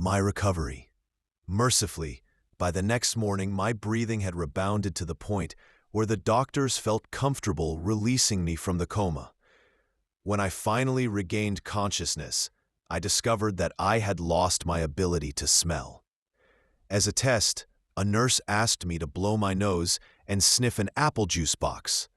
my recovery. Mercifully, by the next morning my breathing had rebounded to the point where the doctors felt comfortable releasing me from the coma. When I finally regained consciousness, I discovered that I had lost my ability to smell. As a test, a nurse asked me to blow my nose and sniff an apple juice box.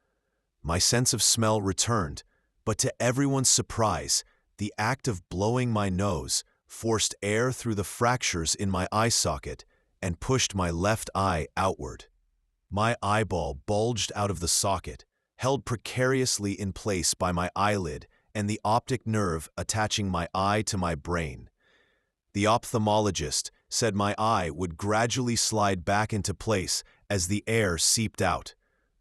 My sense of smell returned, but to everyone's surprise, the act of blowing my nose forced air through the fractures in my eye socket and pushed my left eye outward. My eyeball bulged out of the socket, held precariously in place by my eyelid and the optic nerve attaching my eye to my brain. The ophthalmologist said my eye would gradually slide back into place as the air seeped out,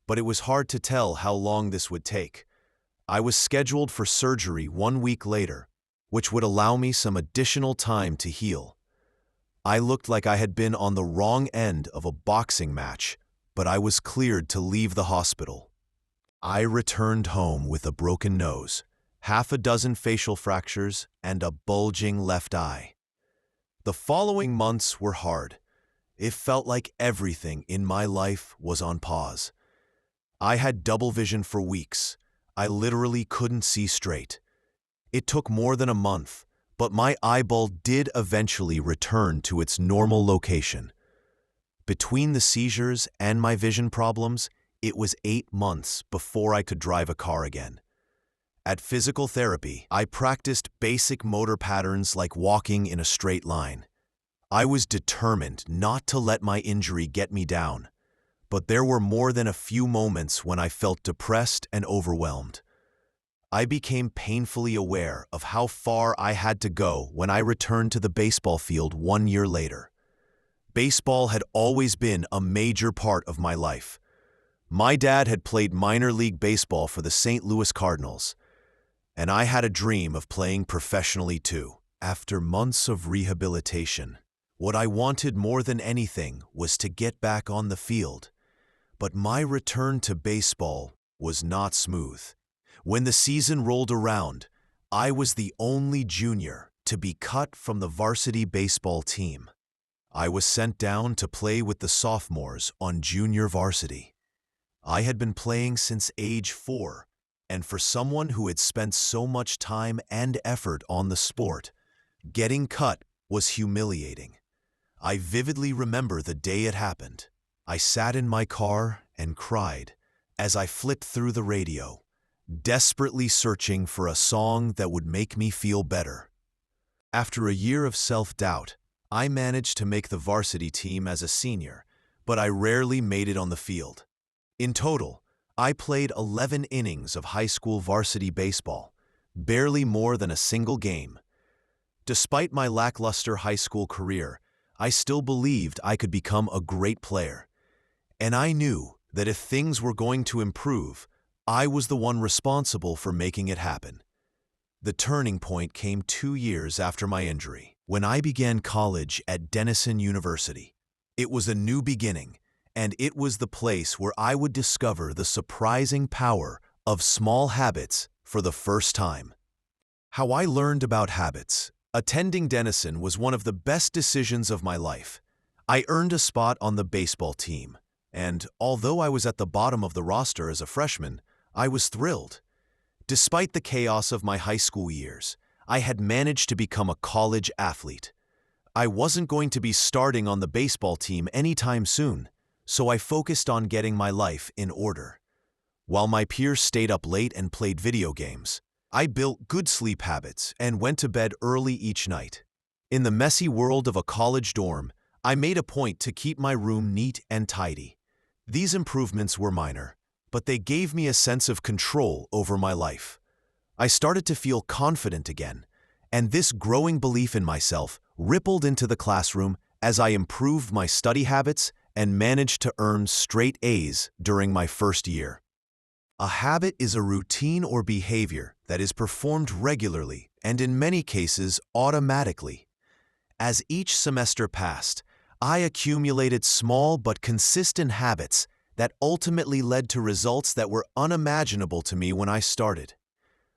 but it was hard to tell how long this would take. I was scheduled for surgery 1 week later, which would allow me some additional time to heal. I looked like I had been on the wrong end of a boxing match, but I was cleared to leave the hospital. I returned home with a broken nose, half a dozen facial fractures, and a bulging left eye. The following months were hard. It felt like everything in my life was on pause. I had double vision for weeks. I literally couldn't see straight. It took more than a month, but my eyeball did eventually return to its normal location. Between the seizures and my vision problems, it was 8 months before I could drive a car again. At physical therapy, I practiced basic motor patterns like walking in a straight line. I was determined not to let my injury get me down, but there were more than a few moments when I felt depressed and overwhelmed. I became painfully aware of how far I had to go when I returned to the baseball field 1 year later. Baseball had always been a major part of my life. My dad had played minor league baseball for the St. Louis Cardinals, and I had a dream of playing professionally too. After months of rehabilitation, what I wanted more than anything was to get back on the field. But my return to baseball was not smooth. When the season rolled around, I was the only junior to be cut from the varsity baseball team. I was sent down to play with the sophomores on junior varsity. I had been playing since age 4, and for someone who had spent so much time and effort on the sport, getting cut was humiliating. I vividly remember the day it happened. I sat in my car and cried as I flipped through the radio, desperately searching for a song that would make me feel better. After a year of self-doubt, I managed to make the varsity team as a senior, but I rarely made it on the field. In total, I played 11 innings of high school varsity baseball, barely more than a single game. Despite my lackluster high school career, I still believed I could become a great player. And I knew that if things were going to improve, I was the one responsible for making it happen. The turning point came 2 years after my injury, when I began college at Denison University. It was a new beginning, and it was the place where I would discover the surprising power of small habits for the first time. How I learned about habits. Attending Denison was one of the best decisions of my life. I earned a spot on the baseball team, and although I was at the bottom of the roster as a freshman, I was thrilled. Despite the chaos of my high school years, I had managed to become a college athlete. I wasn't going to be starting on the baseball team anytime soon, so I focused on getting my life in order. While my peers stayed up late and played video games, I built good sleep habits and went to bed early each night. In the messy world of a college dorm, I made a point to keep my room neat and tidy. These improvements were minor, but they gave me a sense of control over my life. I started to feel confident again, and this growing belief in myself rippled into the classroom as I improved my study habits and managed to earn straight A's during my first year. A habit is a routine or behavior that is performed regularly and in many cases automatically. As each semester passed, I accumulated small but consistent habits that ultimately led to results that were unimaginable to me when I started.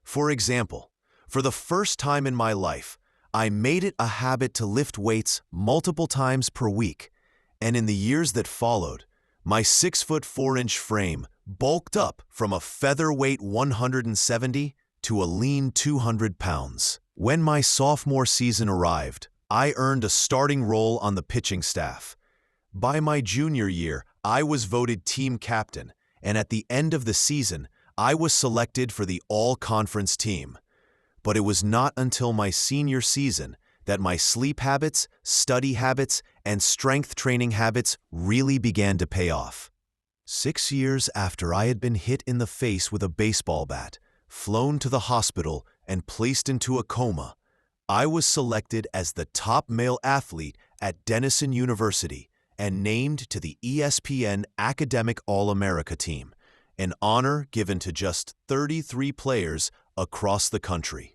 For example, for the first time in my life, I made it a habit to lift weights multiple times per week, and in the years that followed, my 6'4" frame bulked up from a featherweight 170 to a lean 200 pounds. When my sophomore season arrived, I earned a starting role on the pitching staff. By my junior year, I was voted team captain, and at the end of the season, I was selected for the all-conference team. But it was not until my senior season that my sleep habits, study habits, and strength training habits really began to pay off. 6 years after I had been hit in the face with a baseball bat, flown to the hospital, and placed into a coma, I was selected as the top male athlete at Denison University and named to the ESPN Academic All-America team, an honor given to just 33 players across the country.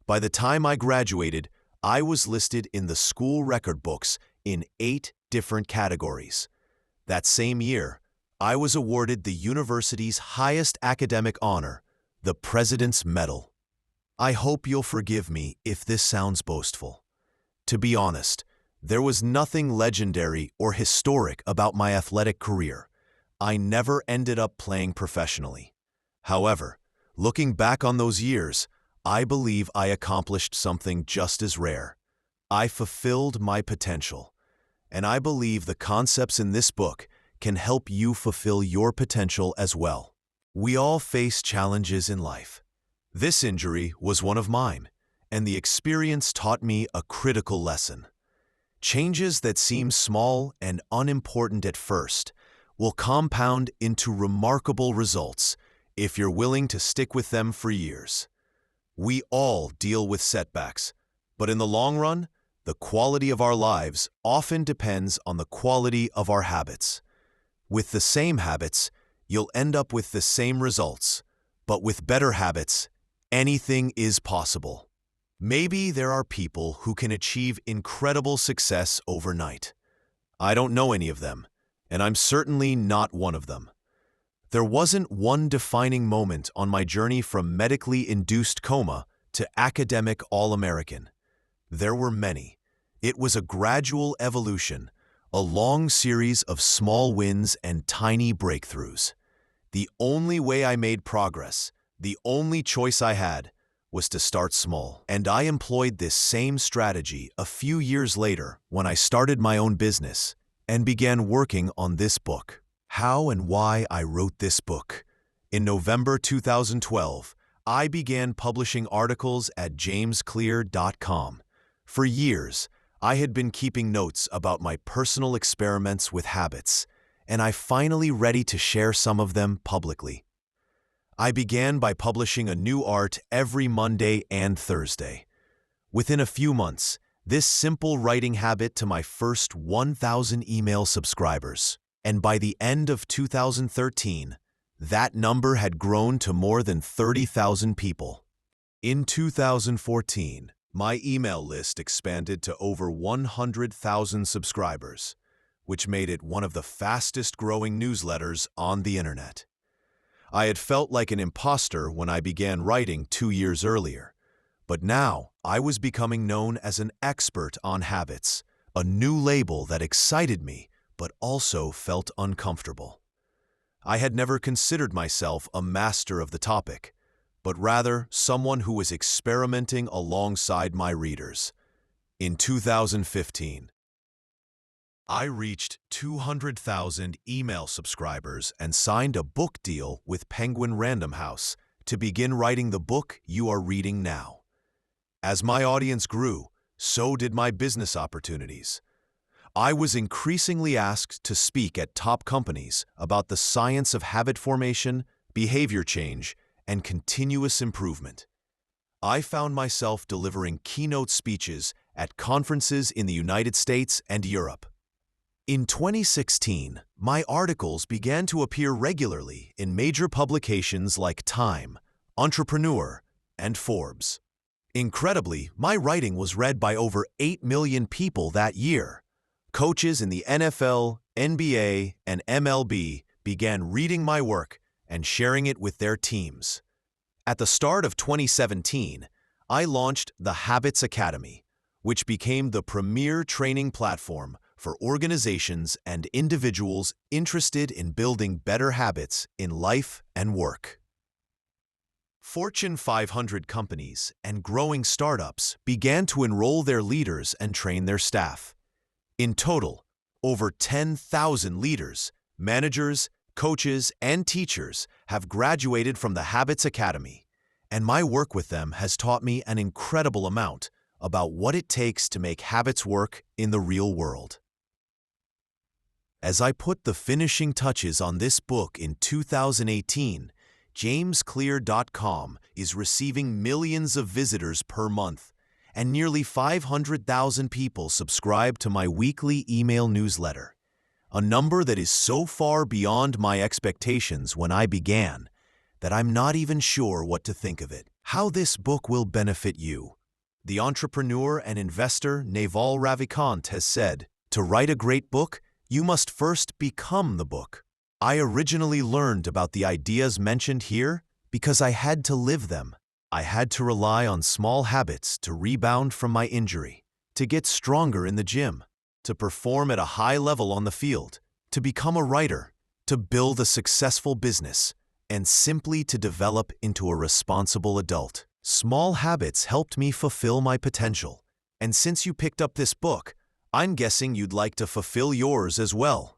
By the time I graduated, I was listed in the school record books in 8 different categories. That same year, I was awarded the university's highest academic honor, the President's Medal. I hope you'll forgive me if this sounds boastful. To be honest, there was nothing legendary or historic about my athletic career. I never ended up playing professionally. However, looking back on those years, I believe I accomplished something just as rare. I fulfilled my potential, and I believe the concepts in this book can help you fulfill your potential as well. We all face challenges in life. This injury was one of mine, and the experience taught me a critical lesson. Changes that seem small and unimportant at first will compound into remarkable results if you're willing to stick with them for years. We all deal with setbacks, but in the long run, the quality of our lives often depends on the quality of our habits. With the same habits, you'll end up with the same results, but with better habits, anything is possible. Maybe there are people who can achieve incredible success overnight. I don't know any of them, and I'm certainly not one of them. There wasn't one defining moment on my journey from medically induced coma to academic All-American. There were many. It was a gradual evolution, a long series of small wins and tiny breakthroughs. The only way I made progress, the only choice I had, was to start small. And I employed this same strategy a few years later when I started my own business and began working on this book. How and why I wrote this book. In November 2012, I began publishing articles at jamesclear.com. For years, I had been keeping notes about my personal experiments with habits, and I finally ready to share some of them publicly. I began by publishing a new art every Monday and Thursday. Within a few months, this simple writing habit to my first 1,000 email subscribers. And by the end of 2013, that number had grown to more than 30,000 people. In 2014, my email list expanded to over 100,000 subscribers, which made it one of the fastest-growing newsletters on the internet. I had felt like an imposter when I began writing 2 years earlier, but now I was becoming known as an expert on habits, a new label that excited me but also felt uncomfortable. I had never considered myself a master of the topic, but rather someone who was experimenting alongside my readers. In 2015, I reached 200,000 email subscribers and signed a book deal with Penguin Random House to begin writing the book you are reading now. As my audience grew, so did my business opportunities. I was increasingly asked to speak at top companies about the science of habit formation, behavior change, and continuous improvement. I found myself delivering keynote speeches at conferences in the United States and Europe. In 2016, my articles began to appear regularly in major publications like Time, Entrepreneur, and Forbes. Incredibly, my writing was read by over 8 million people that year. Coaches in the NFL, NBA, and MLB began reading my work and sharing it with their teams. At the start of 2017, I launched the Habits Academy, which became the premier training platform for organizations and individuals interested in building better habits in life and work. Fortune 500 companies and growing startups began to enroll their leaders and train their staff. In total, over 10,000 leaders, managers, coaches, and teachers have graduated from the Habits Academy, and my work with them has taught me an incredible amount about what it takes to make habits work in the real world. As I put the finishing touches on this book in 2018, JamesClear.com is receiving millions of visitors per month, and nearly 500,000 people subscribe to my weekly email newsletter, a number that is so far beyond my expectations when I began that I'm not even sure what to think of it. How this book will benefit you. The entrepreneur and investor Naval Ravikant has said, "To write a great book, you must first become the book." I originally learned about the ideas mentioned here because I had to live them. I had to rely on small habits to rebound from my injury, to get stronger in the gym, to perform at a high level on the field, to become a writer, to build a successful business, and simply to develop into a responsible adult. Small habits helped me fulfill my potential, and since you picked up this book, I'm guessing you'd like to fulfill yours as well.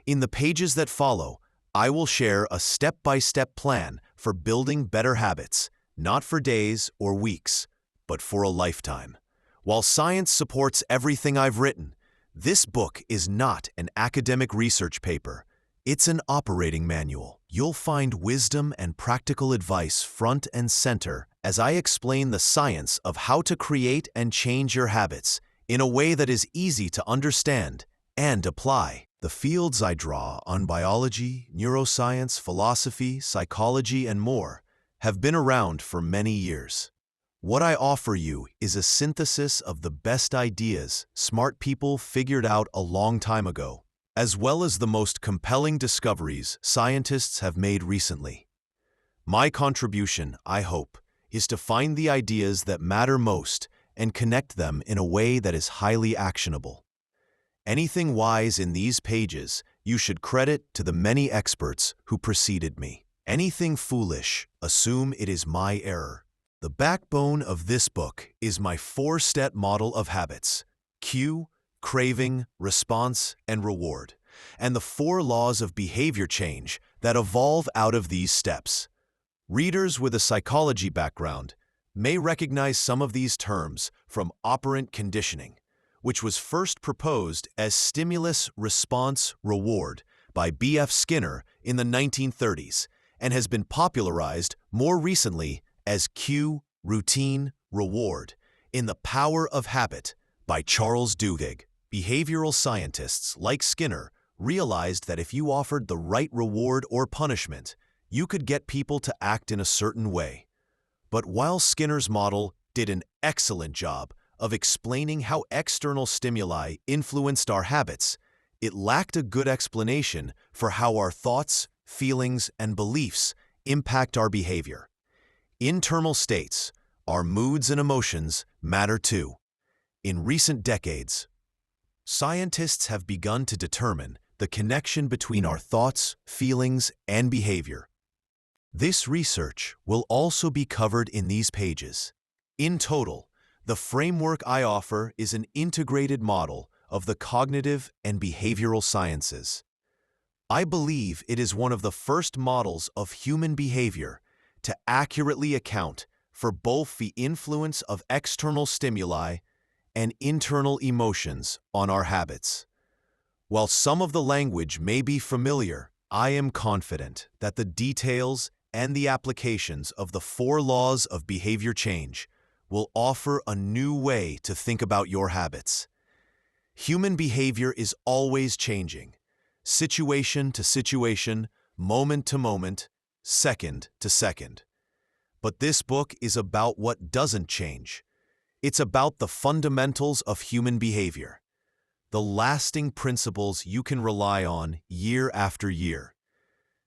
In the pages that follow, I will share a step-by-step plan for building better habits, not for days or weeks, but for a lifetime. While science supports everything I've written, this book is not an academic research paper. It's an operating manual. You'll find wisdom and practical advice front and center as I explain the science of how to create and change your habits in a way that is easy to understand and apply. The fields I draw on biology, neuroscience, philosophy, psychology, and more have been around for many years. What I offer you is a synthesis of the best ideas smart people figured out a long time ago, as well as the most compelling discoveries scientists have made recently. My contribution, I hope, is to find the ideas that matter most and connect them in a way that is highly actionable. Anything wise in these pages you should credit to the many experts who preceded me. Anything foolish, assume it is my error. The backbone of this book is my 4-step model of habits: cue, craving, response, and reward, and the 4 laws of behavior change that evolve out of these steps. Readers with a psychology background may recognize some of these terms from operant conditioning, which was first proposed as stimulus-response-reward by B.F. Skinner in the 1930s and has been popularized more recently as cue, routine, reward in The Power of Habit by Charles Duhigg. Behavioral scientists like Skinner realized that if you offered the right reward or punishment, you could get people to act in a certain way. But while Skinner's model did an excellent job of explaining how external stimuli influenced our habits, it lacked a good explanation for how our thoughts, feelings, and beliefs impact our behavior. Internal states, our moods and emotions, matter too. In recent decades, scientists have begun to determine the connection between our thoughts, feelings, and behavior. This research will also be covered in these pages. In total, the framework I offer is an integrated model of the cognitive and behavioral sciences. I believe it is one of the first models of human behavior to accurately account for both the influence of external stimuli and internal emotions on our habits. While some of the language may be familiar, I am confident that the details and the applications of the 4 laws of behavior change will offer a new way to think about your habits. Human behavior is always changing, situation to situation, moment to moment, second to second. But this book is about what doesn't change. It's about the fundamentals of human behavior, the lasting principles you can rely on year after year,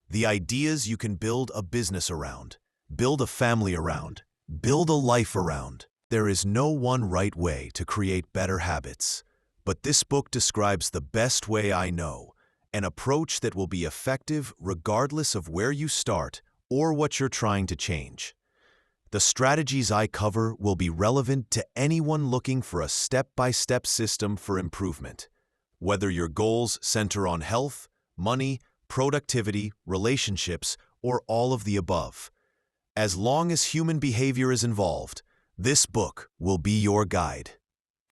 the ideas you can build a business around, build a family around, build a life around. There is no one right way to create better habits, but this book describes the best way I know, an approach that will be effective regardless of where you start or what you're trying to change. The strategies I cover will be relevant to anyone looking for a step-by-step system for improvement. Whether your goals center on health, money, productivity, relationships, or all of the above. As long as human behavior is involved, this book will be your guide.